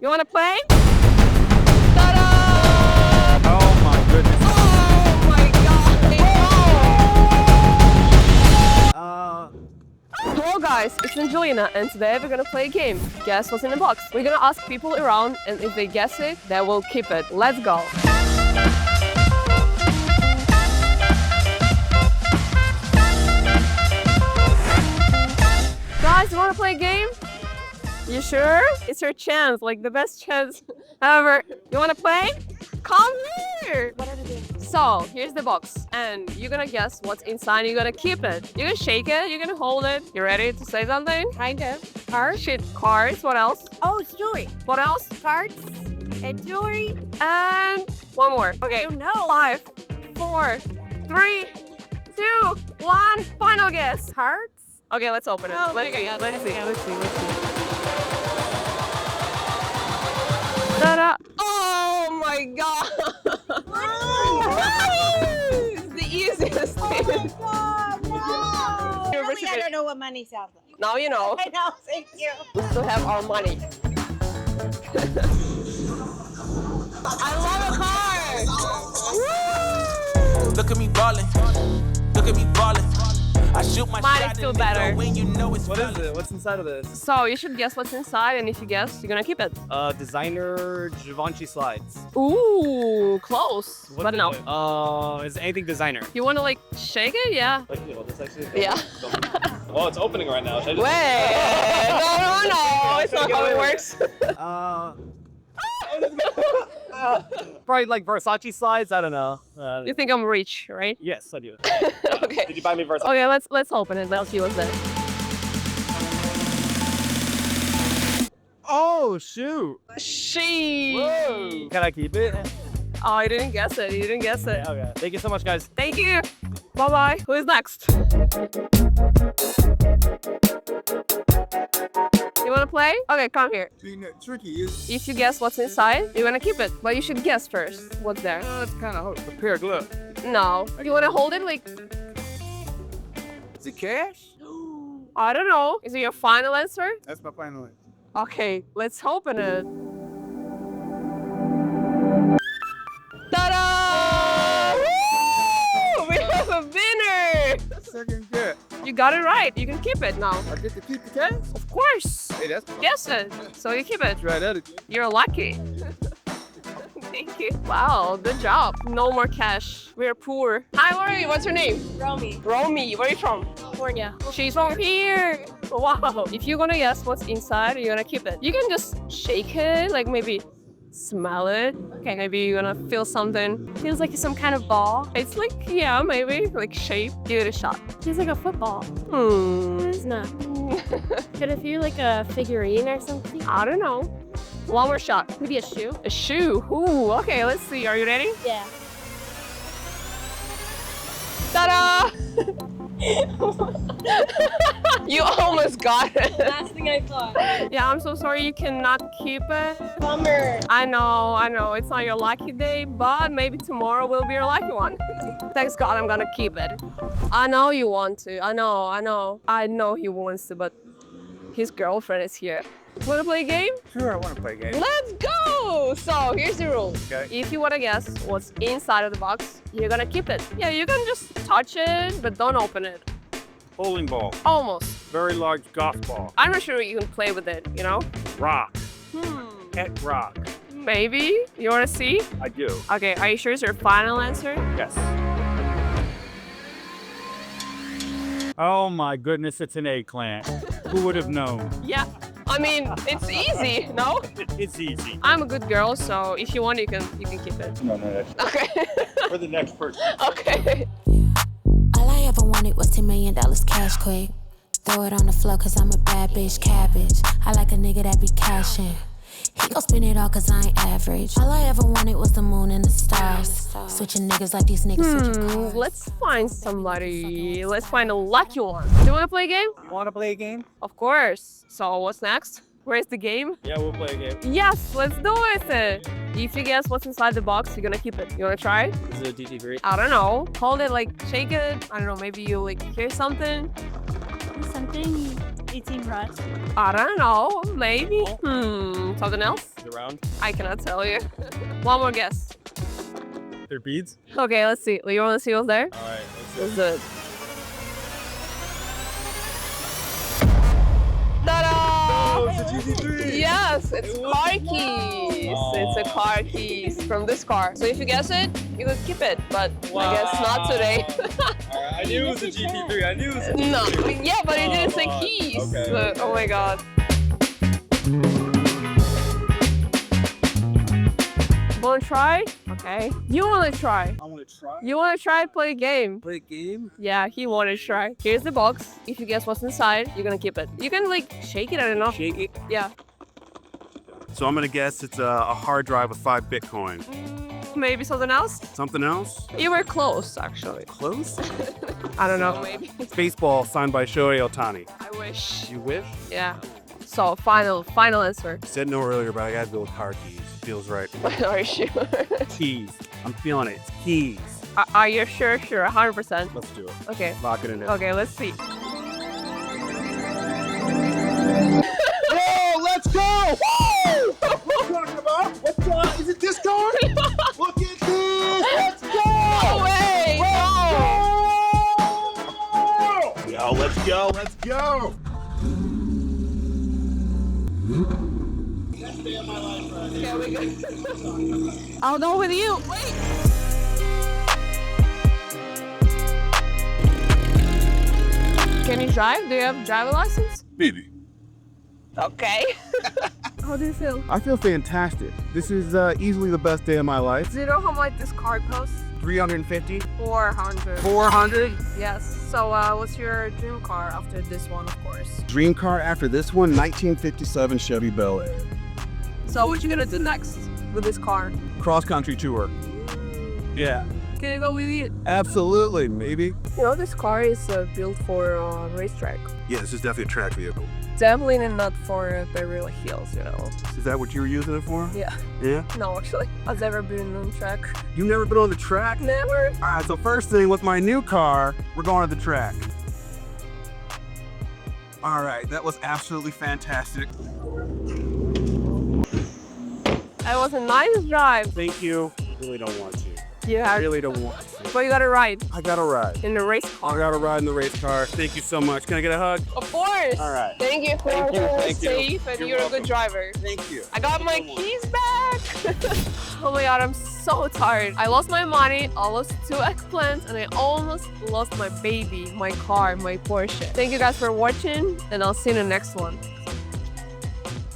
You wanna play? Ta-da! Oh my goodness. Oh my god! Hello guys, it's Angelina and today we're gonna play a game. Guess what's in the box? We're gonna ask people around and if they guess it, they will keep it. Let's go! Guys, you wanna play a game? You sure? It's your chance, like the best chance ever. You wanna play? Come here! What are the games? So, here's the box, and you're gonna guess what's inside, you're gonna keep it. You're gonna shake it, you're gonna hold it. You ready to say something? Kind of. Cards? Shit, cards, what else? Oh, it's jewelry. What else? Cards and jewelry. And one more. Okay, No. 5, 4, 3, 2, 1, final guess. Cards? Okay, let's open it. Oh, Let's see. okay, Let's see. okay. Let's see. Let's see. Ta-da! Oh my god! It's the easiest thing. God, no! Really, I don't know what money sounds like. Now you know. I know, thank you. We still have our money. I love a car! Look at me ballin'. Look at me ballin'. I shoot my Mine is shot still and it better. go when you know it's What is valid. it? What's inside of this? So you should guess what's inside, and if you guess, you're gonna keep it. Designer Givenchy slides. Ooh, close, What but is no. it? Is it anything designer? You wanna like shake it? Yeah. Like, you know, this actually. Yeah. Oh, it's opening right now. Should I Wait, no, it's not how it works. Probably like Versace slides. I don't know. You think I'm rich, right? Yes, I do. Okay. Did you buy me Versace? Okay, let's open it. Let's see what's there. Oh shoot! She. Whoa! Can I keep it? Oh, you didn't guess it. You didn't guess it. Okay. Thank you so much, guys. Thank you. Bye bye. Who is next? You wanna play? Okay, come here. Tricky is If you guess what's inside, you're gonna keep it. But you should guess first what's there. That's kind of prepared. Look. No. You wanna hold it like, is it cash? I don't know. Is it your final answer? That's my final one. Okay, let's open it. Ta-da! Woo! We have a winner! Second good. You got it right. You can keep it now. I get to keep the cash? Of course. Hey, that's Guess it. So you keep it. try that again. You're lucky. Thank you. Wow, good job. No more cash. We're poor. Hi, Lori. What's your name? Romy. Romy. Where are you from? California. She's from here. Wow. If you're gonna guess what's inside, you're gonna keep it. You can just shake it, like maybe smell it. Okay, maybe you're gonna feel something. Feels like some kind of ball. It's like, yeah, maybe like shape. Give it a shot. Feels like a football. Hmm. It's not. Could it feel like a figurine or something? I don't know. One more shot. Maybe a shoe? A shoe. Ooh, okay, let's see. Are you ready? Yeah. Ta-da! You almost got it. Last thing I thought. Yeah, I'm so sorry you cannot keep it. Bummer. I know. It's not your lucky day, but maybe tomorrow will be your lucky one. Thanks God, I'm gonna keep it. I know you want to. I know he wants to, but his girlfriend is here. Wanna play a game? Sure, I want to play a game. Let's go! So here's the rule. Okay. If you wanna guess what's inside of the box, you're gonna keep it. Yeah, you can just touch it, but don't open it. Bowling ball. Almost. Very large golf ball. I'm not sure you can play with it, you know? Rock. Hmm. Pet rock. Maybe. You wanna see? I do. Okay, are you sure it's your final answer? Yes. Oh my goodness, it's an eggplant. Who would have known? Yeah. I mean, it's easy, no? It's easy. I'm a good girl, so if you want, you can keep it. No, Okay. for the next person. Okay. All I ever wanted was $10 million cash quick. Throw it on the floor cause I'm a bad bitch cabbage. I like a nigga that be cashing. He gon' spend it all cause I ain't average. All I ever wanted was the moon and the stars. Switching niggas like these niggas switching cars. Let's find somebody. Let's find a lucky one. Do you want to play a game? Want to play a game? Of course. So what's next? Where's the game? Yeah, we'll play a game. Yes, let's do it. If you guess what's inside the box, you're gonna keep it. You wanna try? Is it a duty free? I don't know. Hold it, like shake it. I don't know, maybe you like hear something. Something 18 plus. I don't know. Maybe. Something else? Is it round? I cannot tell you. One more guess. They're beads? Okay, let's see. You want to see what's there? All right, Let's do it. Ta-da! Oh, it's a GT3! Yes, it's car keys. It's a car keys from this car. So if you guess it, you could keep it, but I guess not today. Alright, I knew it was a GT3. I knew it was a GT3. No, yeah, but it didn't say keys. Okay. So, oh my god. Wanna try? Okay. You wanna try? I want to try. You wanna try play a game? Play a game? Yeah, he wanted to try. Here's the box. If you guess what's inside, you're gonna keep it. You can like shake it, I don't know. Shake it. Yeah. So I'm gonna guess it's a hard drive with 5 Bitcoin. Maybe something else? Something else? You were close, actually. Close? I don't know, maybe. Baseball signed by Shohei Ohtani. I wish. You wish? Yeah. So, final answer. Said no earlier, but I gotta go with car keys. Feels right. Are you sure? Keys. I'm feeling it. It's keys. Are you sure? Sure, 100%. Let's do it. Okay. Lock it in there. Okay, let's see. Whoa, let's go! Woo! What are you talking about? Is it this car? Look at this! Let's go! No way! No! Yo, let's go! Let's go! Yeah, we go. I'll go with you. Wait. Can you drive? Do you have a driver license? Maybe. Okay. How do you feel? I feel fantastic. This is easily the best day of my life. Do you know how much this car costs? 350? 400. 400? Yes. So, what's your dream car after this one, of course? Dream car after this one, 1957 Chevy Bel Air. So, what you gonna do next with this car? Cross country tour. Yeah. Can you go with it? Absolutely, maybe. You know, this car is built for a racetrack. Yeah, this is definitely a track vehicle. Definitely not for Beverly Hills, you know. Is that what you were using it for? Yeah. Yeah? No, actually. I've never been on track. You've never been on the track? Never. All right, so first thing with my new car, we're going to the track. All right, that was absolutely fantastic. That was a nice drive. Thank you. Really don't want to. Yeah. Really don't want to. But you got a ride I got a ride. in the race I car. got a ride in the race car. Thank you so much. Can I get a hug? Of course. All right. Thank you for Thank you, thank you. safe and You're you're a welcome. good driver. Thank you. I got my keys back. Oh my god, I'm so tired. I lost my money, I lost 2 eggplants, and I almost lost my baby, my car, my Porsche. Thank you guys for watching, and I'll see you in the next one.